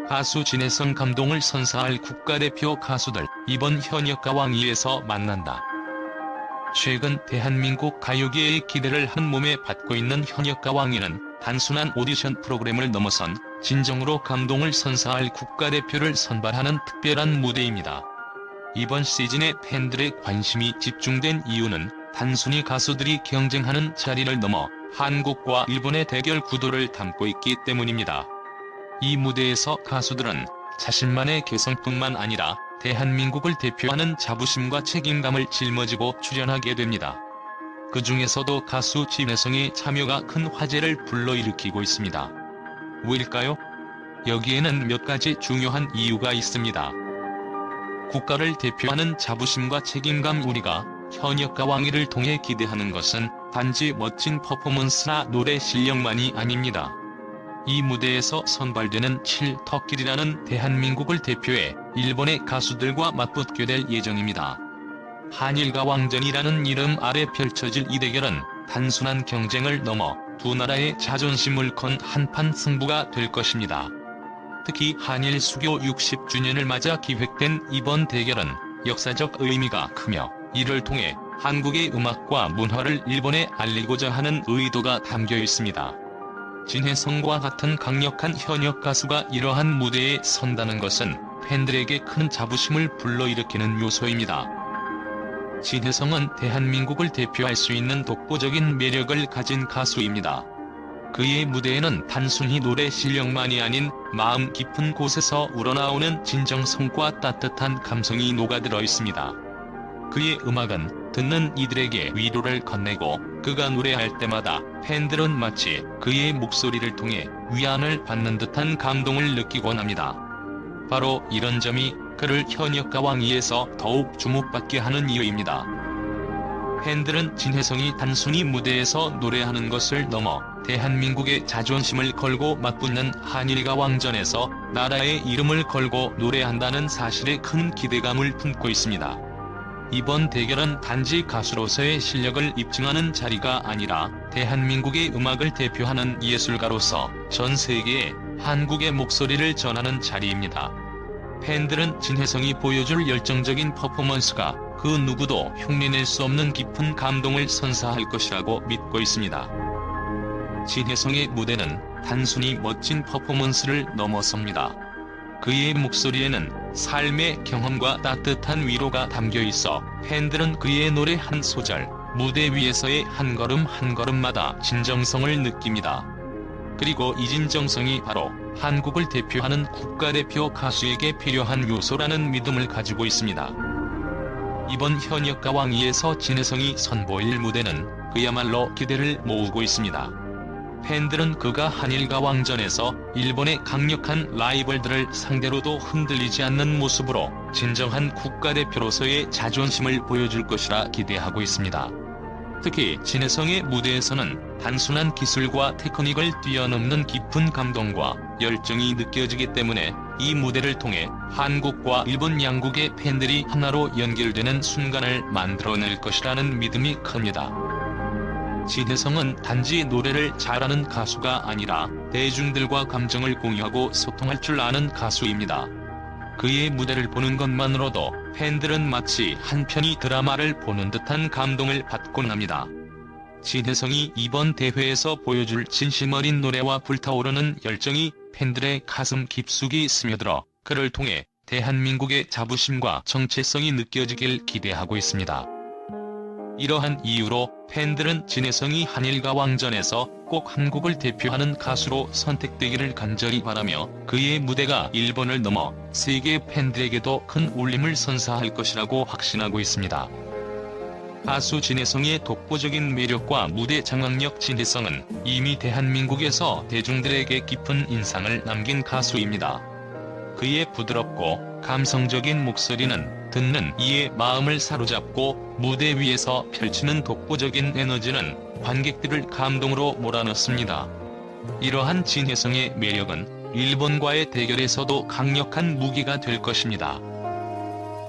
가수 진혜성 감동을 선사할 국가대표 가수들, 이번 현역가왕2에서 만난다. 최근 대한민국 가요계의 기대를 한몸에 받고 있는 현역가왕2는 단순한 오디션 프로그램을 넘어선 진정으로 감동을 선사할 국가대표를 선발하는 특별한 무대입니다. 이번 시즌에 팬들의 관심이 집중된 이유는 단순히 가수들이 경쟁하는 자리를 넘어 한국과 일본의 대결 구도를 담고 있기 때문입니다. 이 무대에서 가수들은 자신만의 개성뿐만 아니라 대한민국을 대표하는 자부심과 책임감을 짊어지고 출연하게 됩니다. 그 중에서도 가수 진혜성의 참여가 큰 화제를 불러일으키고 있습니다. 왜일까요? 여기에는 몇 가지 중요한 이유가 있습니다. 국가를 대표하는 자부심과 책임감. 우리가 현역가왕2를 통해 기대하는 것은 단지 멋진 퍼포먼스나 노래 실력만이 아닙니다. 이 무대에서 선발되는 7터킬이라는 대한민국을 대표해 일본의 가수들과 맞붙게 될 예정입니다. 한일가왕전이라는 이름 아래 펼쳐질 이 대결은 단순한 경쟁을 넘어 두 나라의 자존심을 건 한판 승부가 될 것입니다. 특히 한일 수교 60주년을 맞아 기획된 이번 대결은 역사적 의미가 크며 이를 통해 한국의 음악과 문화를 일본에 알리고자 하는 의도가 담겨 있습니다. 진혜성과 같은 강력한 현역 가수가 이러한 무대에 선다는 것은 팬들에게 큰 자부심을 불러일으키는 요소입니다. 진혜성은 대한민국을 대표할 수 있는 독보적인 매력을 가진 가수입니다. 그의 무대에는 단순히 노래 실력만이 아닌 마음 깊은 곳에서 우러나오는 진정성과 따뜻한 감성이 녹아들어 있습니다. 그의 음악은 듣는 이들에게 위로를 건네고 그가 노래할 때마다 팬들은 마치 그의 목소리를 통해 위안을 받는 듯한 감동을 느끼곤 합니다. 바로 이런 점이 그를 현역가왕2에서 더욱 주목받게 하는 이유입니다. 팬들은 진혜성이 단순히 무대에서 노래하는 것을 넘어 대한민국의 자존심을 걸고 맞붙는 한일가왕전에서 나라의 이름을 걸고 노래한다는 사실에 큰 기대감을 품고 있습니다. 이번 대결은 단지 가수로서의 실력을 입증하는 자리가 아니라 대한민국의 음악을 대표하는 예술가로서 전 세계에 한국의 목소리를 전하는 자리입니다. 팬들은 진혜성이 보여줄 열정적인 퍼포먼스가 그 누구도 흉내낼 수 없는 깊은 감동을 선사할 것이라고 믿고 있습니다. 진혜성의 무대는 단순히 멋진 퍼포먼스를 넘어섭니다. 그의 목소리에는 삶의 경험과 따뜻한 위로가 담겨 있어 팬들은 그의 노래 한 소절, 무대 위에서의 한 걸음 한 걸음마다 진정성을 느낍니다. 그리고 이 진정성이 바로 한국을 대표하는 국가대표 가수에게 필요한 요소라는 믿음을 가지고 있습니다. 이번 현역가왕2에서 진혜성이 선보일 무대는 그야말로 기대를 모으고 있습니다. 팬들은 그가 한일가왕전에서 일본의 강력한 라이벌들을 상대로도 흔들리지 않는 모습으로 진정한 국가대표로서의 자존심을 보여줄 것이라 기대하고 있습니다. 특히 진혜성의 무대에서는 단순한 기술과 테크닉을 뛰어넘는 깊은 감동과 열정이 느껴지기 때문에 이 무대를 통해 한국과 일본 양국의 팬들이 하나로 연결되는 순간을 만들어낼 것이라는 믿음이 큽니다. 진혜성은 단지 노래를 잘하는 가수가 아니라 대중들과 감정을 공유하고 소통할 줄 아는 가수입니다. 그의 무대를 보는 것만으로도 팬들은 마치 한 편의 드라마를 보는 듯한 감동을 받곤 합니다. 진혜성이 이번 대회에서 보여줄 진심 어린 노래와 불타오르는 열정이 팬들의 가슴 깊숙이 스며들어 그를 통해 대한민국의 자부심과 정체성이 느껴지길 기대하고 있습니다. 이러한 이유로 팬들은 진혜성이 한일가왕전에서 꼭 한국을 대표하는 가수로 선택되기를 간절히 바라며 그의 무대가 일본을 넘어 세계 팬들에게도 큰 울림을 선사할 것이라고 확신하고 있습니다. 가수 진혜성의 독보적인 매력과 무대 장악력. 진혜성은 이미 대한민국에서 대중들에게 깊은 인상을 남긴 가수입니다. 그의 부드럽고 감성적인 목소리는 듣는 이의 마음을 사로잡고 무대 위에서 펼치는 독보적인 에너지는 관객들을 감동으로 몰아넣습니다. 이러한 진혜성의 매력은 일본과의 대결에서도 강력한 무기가 될 것입니다.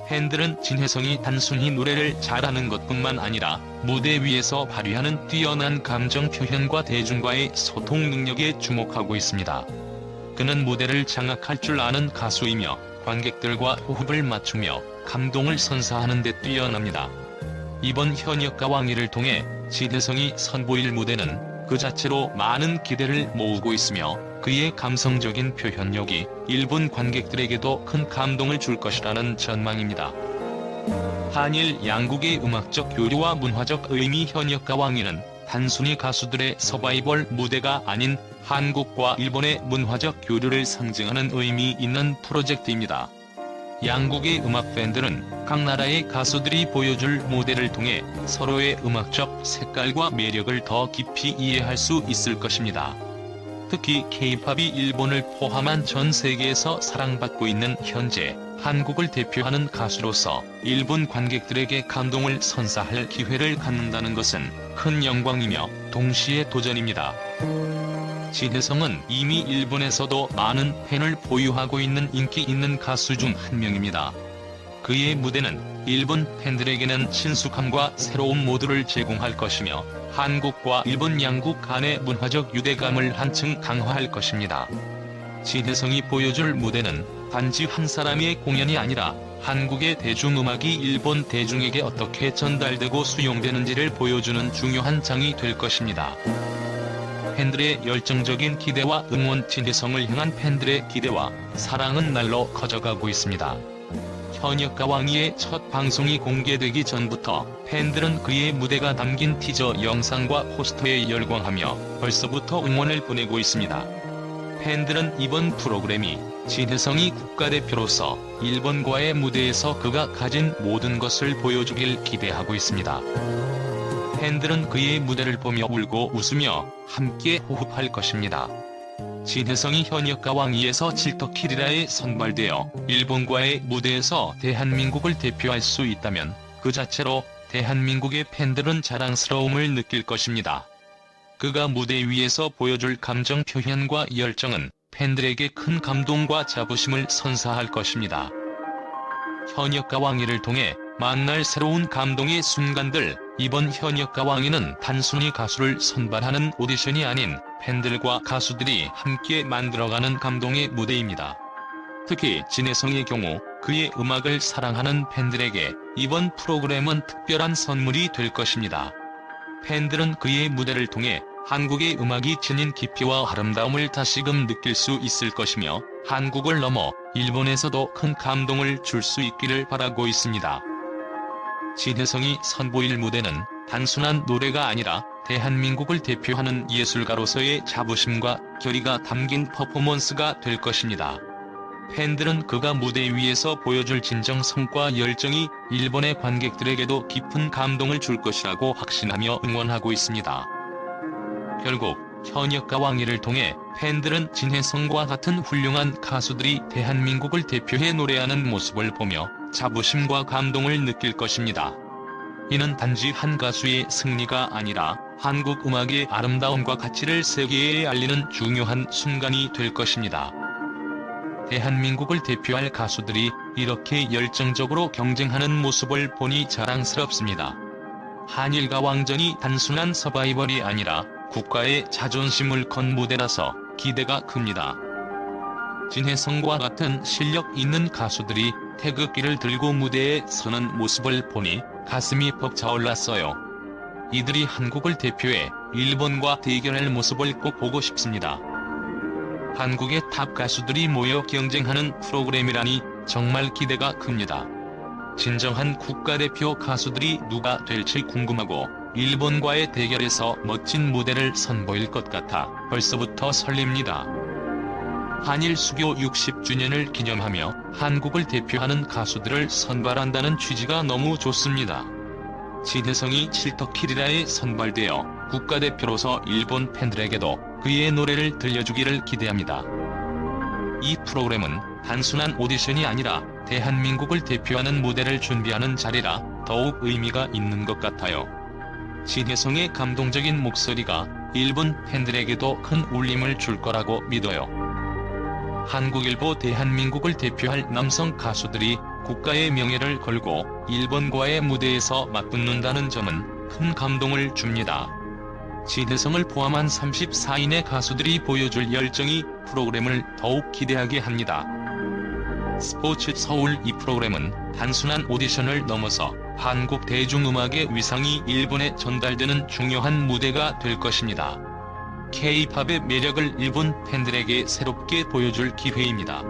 팬들은 진혜성이 단순히 노래를 잘하는 것뿐만 아니라 무대 위에서 발휘하는 뛰어난 감정 표현과 대중과의 소통 능력에 주목하고 있습니다. 그는 무대를 장악할 줄 아는 가수이며 관객들과 호흡을 맞추며 감동을 선사하는 데 뛰어납니다. 이번 현역가왕이를 통해 진혜성이 선보일 무대는 그 자체로 많은 기대를 모으고 있으며 그의 감성적인 표현력이 일본 관객들에게도 큰 감동을 줄 것이라는 전망입니다. 한일 양국의 음악적 교류와 문화적 의미. 현역가왕이는 단순히 가수들의 서바이벌 무대가 아닌 한국과 일본의 문화적 교류를 상징하는 의미 있는 프로젝트입니다. 양국의 음악 팬들은 각 나라의 가수들이 보여줄 무대를 통해 서로의 음악적 색깔과 매력을 더 깊이 이해할 수 있을 것입니다. 특히 K-팝이 일본을 포함한 전 세계에서 사랑받고 있는 현재 한국을 대표하는 가수로서 일본 관객들에게 감동을 선사할 기회를 갖는다는 것은 큰 영광이며 동시에 도전입니다. 진혜성은 이미 일본에서도 많은 팬을 보유하고 있는 인기 있는 가수 중 한 명입니다. 그의 무대는 일본 팬들에게는 친숙함과 새로운 모드를 제공할 것이며 한국과 일본 양국 간의 문화적 유대감을 한층 강화할 것입니다. 진혜성이 보여줄 무대는 단지 한 사람의 공연이 아니라 한국의 대중음악이 일본 대중에게 어떻게 전달되고 수용되는지를 보여주는 중요한 장이 될 것입니다. 팬들의 열정적인 기대와 응원. 진혜성을 향한 팬들의 기대와 사랑은 날로 커져가고 있습니다. 현역가왕이의 첫 방송이 공개되기 전부터 팬들은 그의 무대가 담긴 티저 영상과 포스터에 열광하며 벌써부터 응원을 보내고 있습니다. 팬들은 이번 프로그램이 진혜성이 국가대표로서 일본과의 무대에서 그가 가진 모든 것을 보여주길 기대하고 있습니다. 팬들은 그의 무대를 보며 울고 웃으며 함께 호흡할 것입니다. 진혜성이 현역가왕이에서 칠터키리라에 선발되어 일본과의 무대에서 대한민국을 대표할 수 있다면 그 자체로 대한민국의 팬들은 자랑스러움을 느낄 것입니다. 그가 무대 위에서 보여줄 감정 표현과 열정은 팬들에게 큰 감동과 자부심을 선사할 것입니다. 현역가왕이를 통해 만날 새로운 감동의 순간들. 이번 현역가왕이는 단순히 가수를 선발하는 오디션이 아닌 팬들과 가수들이 함께 만들어가는 감동의 무대입니다. 특히 진혜성의 경우 그의 음악을 사랑하는 팬들에게 이번 프로그램은 특별한 선물이 될 것입니다. 팬들은 그의 무대를 통해 한국의 음악이 지닌 깊이와 아름다움을 다시금 느낄 수 있을 것이며 한국을 넘어 일본에서도 큰 감동을 줄 수 있기를 바라고 있습니다. 진혜성이 선보일 무대는 단순한 노래가 아니라 대한민국을 대표하는 예술가로서의 자부심과 결의가 담긴 퍼포먼스가 될 것입니다. 팬들은 그가 무대 위에서 보여줄 진정성과 열정이 일본의 관객들에게도 깊은 감동을 줄 것이라고 확신하며 응원하고 있습니다. 결국 현역가왕이를 통해 팬들은 진혜성과 같은 훌륭한 가수들이 대한민국을 대표해 노래하는 모습을 보며 자부심과 감동을 느낄 것입니다. 이는 단지 한 가수의 승리가 아니라 한국 음악의 아름다움과 가치를 세계에 알리는 중요한 순간이 될 것입니다. 대한민국을 대표할 가수들이 이렇게 열정적으로 경쟁하는 모습을 보니 자랑스럽습니다. 한일가왕전이 단순한 서바이벌이 아니라 국가의 자존심을 건 무대라서 기대가 큽니다. 진혜성과 같은 실력 있는 가수들이 태극기를 들고 무대에 서는 모습을 보니 가슴이 벅차올랐어요. 이들이 한국을 대표해 일본과 대결할 모습을 꼭 보고 싶습니다. 한국의 탑 가수들이 모여 경쟁하는 프로그램이라니 정말 기대가 큽니다. 진정한 국가대표 가수들이 누가 될지 궁금하고 일본과의 대결에서 멋진 무대를 선보일 것 같아 벌써부터 설렙니다. 한일 수교 60주년을 기념하며 한국을 대표하는 가수들을 선발한다는 취지가 너무 좋습니다. 진혜성이 칠터키리라에 선발되어 국가대표로서 일본 팬들에게도 그의 노래를 들려주기를 기대합니다. 이 프로그램은 단순한 오디션이 아니라 대한민국을 대표하는 무대를 준비하는 자리라 더욱 의미가 있는 것 같아요. 진혜성의 감동적인 목소리가 일본 팬들에게도 큰 울림을 줄 거라고 믿어요. 한국일보 대한민국을 대표할 남성 가수들이 국가의 명예를 걸고 일본과의 무대에서 맞붙는다는 점은 큰 감동을 줍니다. 진혜성을 포함한 34인의 가수들이 보여줄 열정이 프로그램을 더욱 기대하게 합니다. 스포츠 서울. 이 프로그램은 단순한 오디션을 넘어서 한국 대중음악의 위상이 일본에 전달되는 중요한 무대가 될 것입니다. K-팝의 매력을 일본 팬들에게 새롭게 보여줄 기회입니다.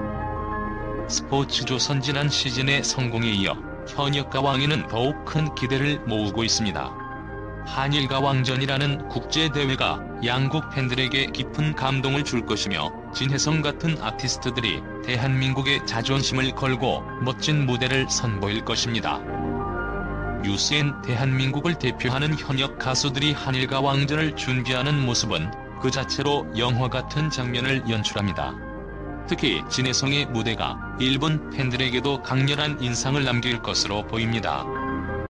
스포츠조선 지난 시즌의 성공에 이어 현역가왕에는 더욱 큰 기대를 모으고 있습니다. 한일가왕전이라는 국제대회가 양국 팬들에게 깊은 감동을 줄 것이며 진혜성 같은 아티스트들이 대한민국의 자존심을 걸고 멋진 무대를 선보일 것입니다. 뉴스엔 대한민국을 대표하는 현역 가수들이 한일가왕전을 준비하는 모습은 그 자체로 영화 같은 장면을 연출합니다. 특히 진혜성의 무대가 일본 팬들에게도 강렬한 인상을 남길 것으로 보입니다.